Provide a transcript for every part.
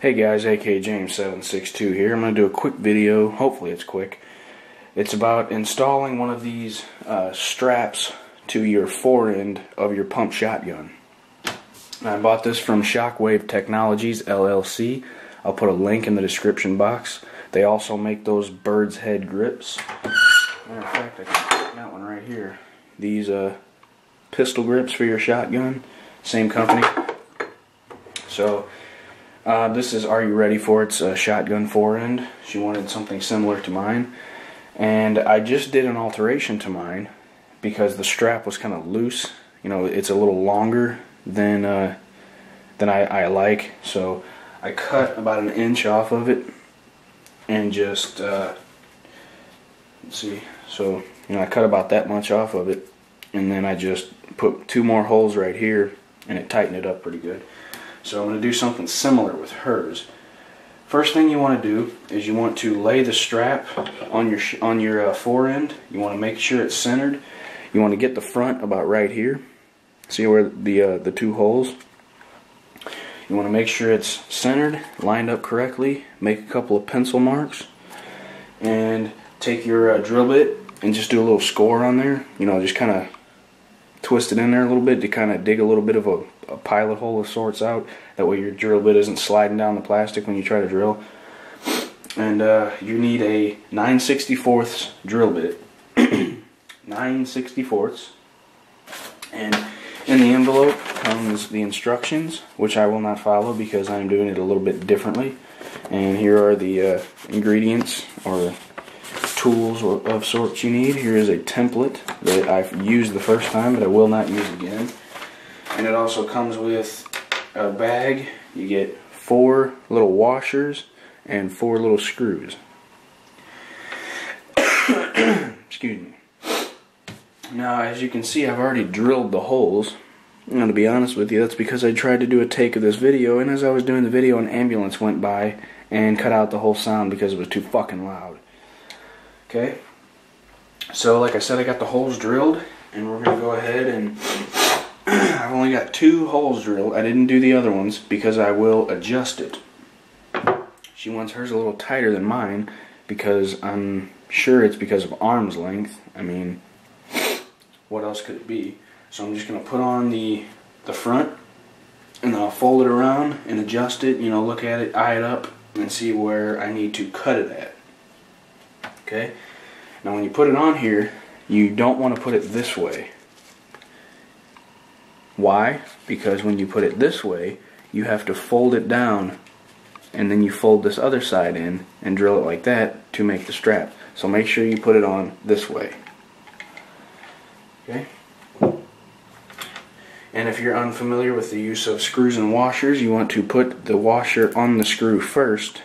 Hey guys, AK James762 here. I'm going to do a quick video, hopefully it's quick. It's about installing one of these straps to your forend of your pump shotgun. I bought this from Shockwave Technologies LLC. I'll put a link in the description box. They also make those bird's head grips. Matter of fact, I can that one right here. These pistol grips for your shotgun, same company. So this is Are You Ready For It's a shotgun forend. She wanted something similar to mine, and I just did an alteration to mine because the strap was kind of loose. You know, it's a little longer than I like, so I cut about 1 inch off of it and just let's see. So I cut about that much off of it, and then I just put 2 more holes right here, and it tightened it up pretty good. So I'm going to do something similar with hers. First thing you want to do is you want to lay the strap on your forend. You want to make sure it's centered. You want to get the front about right here. See where the 2 holes? You want to make sure it's centered, lined up correctly. Make a couple of pencil marks, and take your drill bit and just do a little score on there. You know, just kind of twist it in there a little bit to kind of dig a little bit of a pilot hole of sorts out. That way your drill bit isn't sliding down the plastic when you try to drill. And you need a 9/64 drill bit. 9/64. And in the envelope comes the instructions, which I will not follow because I'm doing it a little bit differently. And here are the ingredients or tools of sorts you need. Here is a template that I've used the first time but I will not use again. And it also comes with a bag. You get 4 little washers and 4 little screws. Excuse me. Now, as you can see, I've already drilled the holes. Now, to be honest with you, that's because I tried to do a take of this video, and as I was doing the video, an ambulance went by and cut out the whole sound because it was too fucking loud. Okay? So, like I said, I got the holes drilled, and we're going to go ahead and I've only got 2 holes drilled. I didn't do the other ones because I will adjust it. She wants hers a little tighter than mine because I'm sure it's because of arm's length. I mean, what else could it be? So I'm just going to put on the front, and then I'll fold it around and adjust it, you know, look at it, eye it up, and see where I need to cut it at. Okay? Now when you put it on here, you don't want to put it this way. Why? Because when you put it this way, you have to fold it down, and then you fold this other side in and drill it like that to make the strap. So make sure you put it on this way. Okay? And if you're unfamiliar with the use of screws and washers, you want to put the washer on the screw first,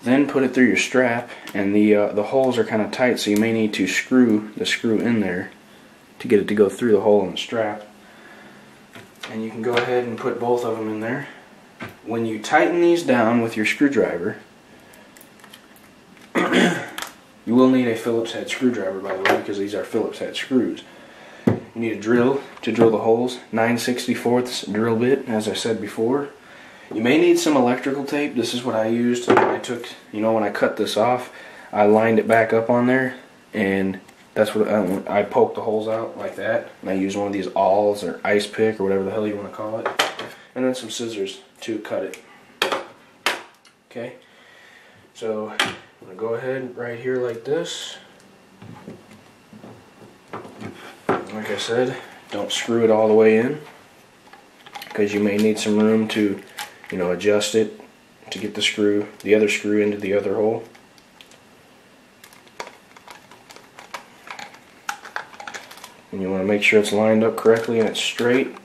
then put it through your strap, and the holes are kind of tight, so you may need to screw the screw in there to get it to go through the hole in the strap. And you can go ahead and put both of them in there. When you tighten these down with your screwdriver, you will need a Phillips head screwdriver, by the way, because these are Phillips head screws. You need a drill to drill the holes, 9/64 drill bit, as I said before. You may need some electrical tape. This is what I used. I took, you know, when I cut this off, I lined it back up on there, and that's what I poked the holes out like that. And I used one of these awls or ice pick or whatever the hell you want to call it, and then some scissors to cut it. Okay, so I'm gonna go ahead right here like this. Like I said, don't screw it all the way in because you may need some room to, you know, adjust it to get the other screw into the other hole. And you want to make sure it's lined up correctly and it's straight.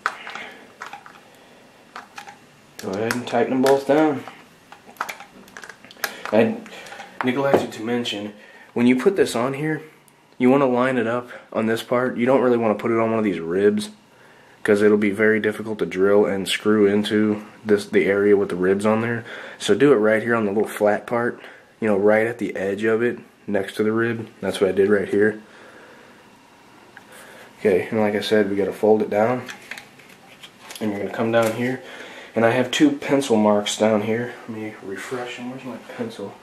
Go ahead and tighten them both down. I neglected to mention, when you put this on here, you want to line it up on this part. You don't really want to put it on one of these ribs because it'll be very difficult to drill and screw into the area with the ribs on there. So do it right here on the little flat part, you know, right at the edge of it next to the rib. That's what I did right here. Okay, and like I said, we got to fold it down, and you're going to come down here And I have 2 pencil marks down here. Let me refresh them. Where's my pencil?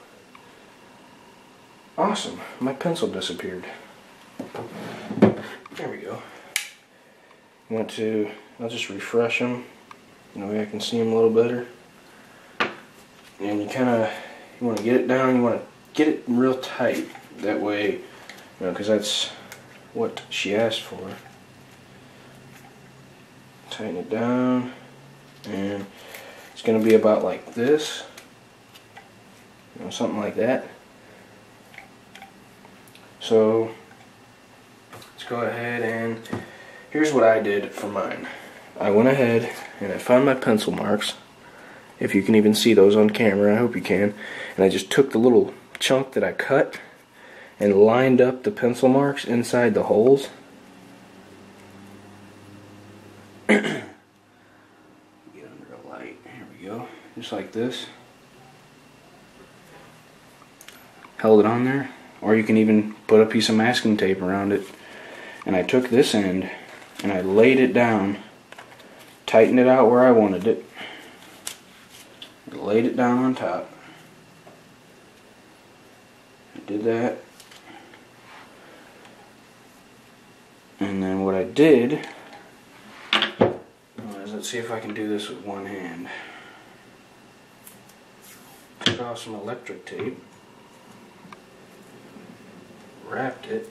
Awesome, my pencil disappeared. There we go. I'll just refresh them. That way I can see them a little better. And you want to get it down, you want to get it real tight. That way, because that's what she asked for. Tighten it down. And it's going to be about like this. Something like that. So, let's go ahead and here's what I did for mine. I went ahead and I found my pencil marks. If you can even see those on camera, I hope you can. And I just took the little chunk that I cut and lined up the pencil marks inside the holes. Get under a light. Here we go. Just like this. Held it on there. Or you can even put a piece of masking tape around it. And I took this end and I laid it down, tightened it out where I wanted it, laid it down on top. I did that. And then what I did was, let's see if I can do this with one hand. Took off some electric tape. Wrapped it,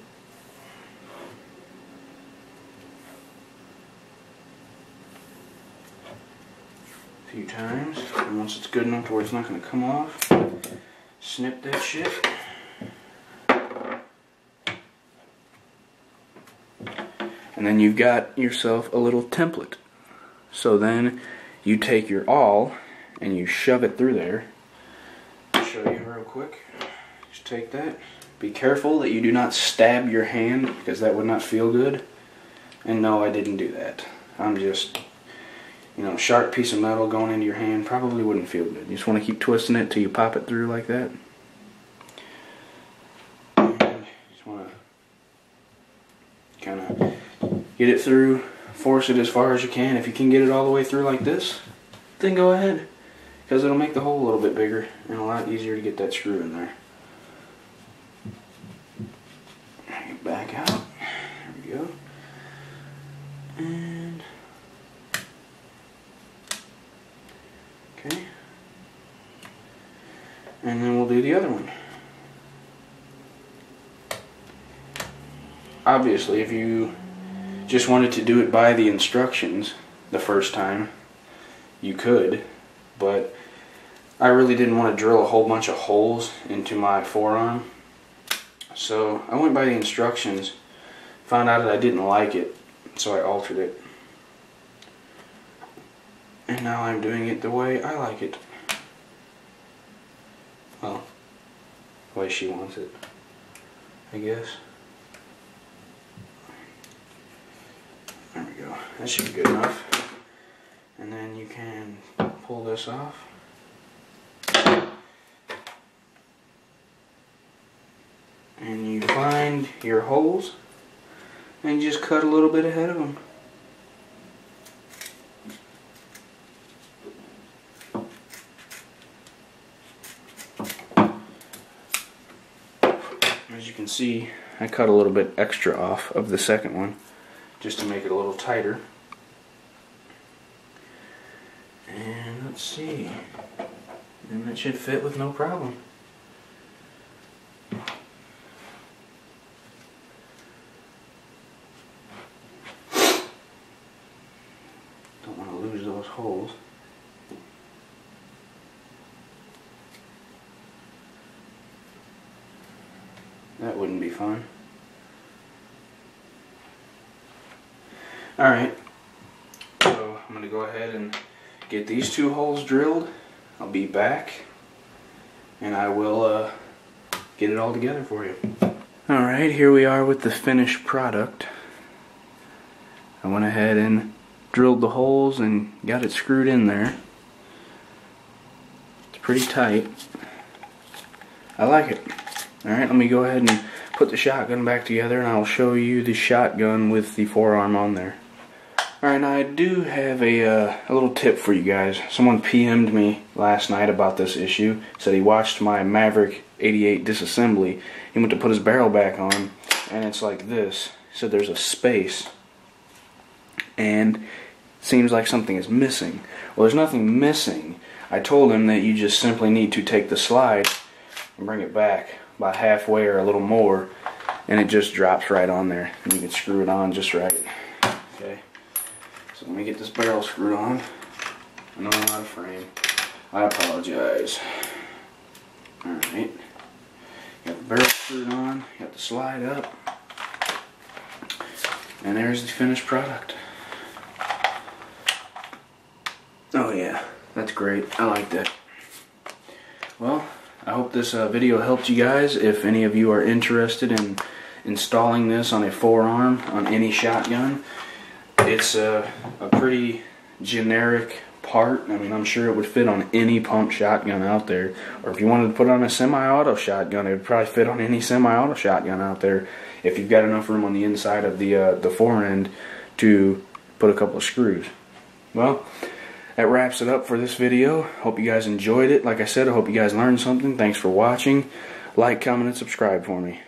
a few times, and once it's good enough to where it's not going to come off, snip that shit. And then you've got yourself a little template. So then you take your awl and you shove it through there. I'll show you real quick. Just take that. Be careful that you do not stab your hand, because that would not feel good. And no, I didn't do that. I'm just, sharp piece of metal going into your hand probably wouldn't feel good. You just want to keep twisting it till you pop it through like that. And just want to kind of get it through, force it as far as you can. If you can get it all the way through like this, then go ahead, because it'll make the hole a little bit bigger and a lot easier to get that screw in there. Back out. There we go. And okay. And then we'll do the other one. Obviously, if you just wanted to do it by the instructions the first time, you could, but I really didn't want to drill a whole bunch of holes into my forearm. So I went by the instructions, found out that I didn't like it, so I altered it. And now I'm doing it the way I like it. Well, the way she wants it, I guess. There we go. That should be good enough. And then you can pull this off. And you find your holes and you just cut a little bit ahead of them. As you can see, I cut a little bit extra off of the second one just to make it a little tighter. And let's see, and that should fit with no problem. Don't want to lose those holes. That wouldn't be fun. Alright, so I'm going to go ahead and get these 2 holes drilled. I'll be back and I will get it all together for you. Alright, here we are with the finished product. I went ahead and drilled the holes and got it screwed in there. It's pretty tight. I like it. Alright, let me go ahead and put the shotgun back together and I'll show you the shotgun with the forearm on there. Alright, now I do have a little tip for you guys. Someone PM'd me last night about this issue. Said he watched my Maverick 88 disassembly. He went to put his barrel back on, and it's like this. He said there's a space, and it seems like something is missing. Well, there's nothing missing. I told him that you just simply need to take the slide and bring it back about halfway or a little more, and it just drops right on there, and you can screw it on just right. Okay. So let me get this barrel screwed on. I know I'm out of frame. I apologize. Alright. Got the barrel screwed on. Got the slide up. And there's the finished product. Oh yeah, that's great. I like that. Well, I hope this video helped you guys. If any of you are interested in installing this on a forearm on any shotgun, it's a pretty generic part. I mean, I'm sure it would fit on any pump shotgun out there. Or if you wanted to put it on a semi-auto shotgun, it would probably fit on any semi-auto shotgun out there if you've got enough room on the inside of the Forend to put a couple of screws. Well, that wraps it up for this video. Hope you guys enjoyed it. Like I said, I hope you guys learned something. Thanks for watching. Like, comment, and subscribe for me.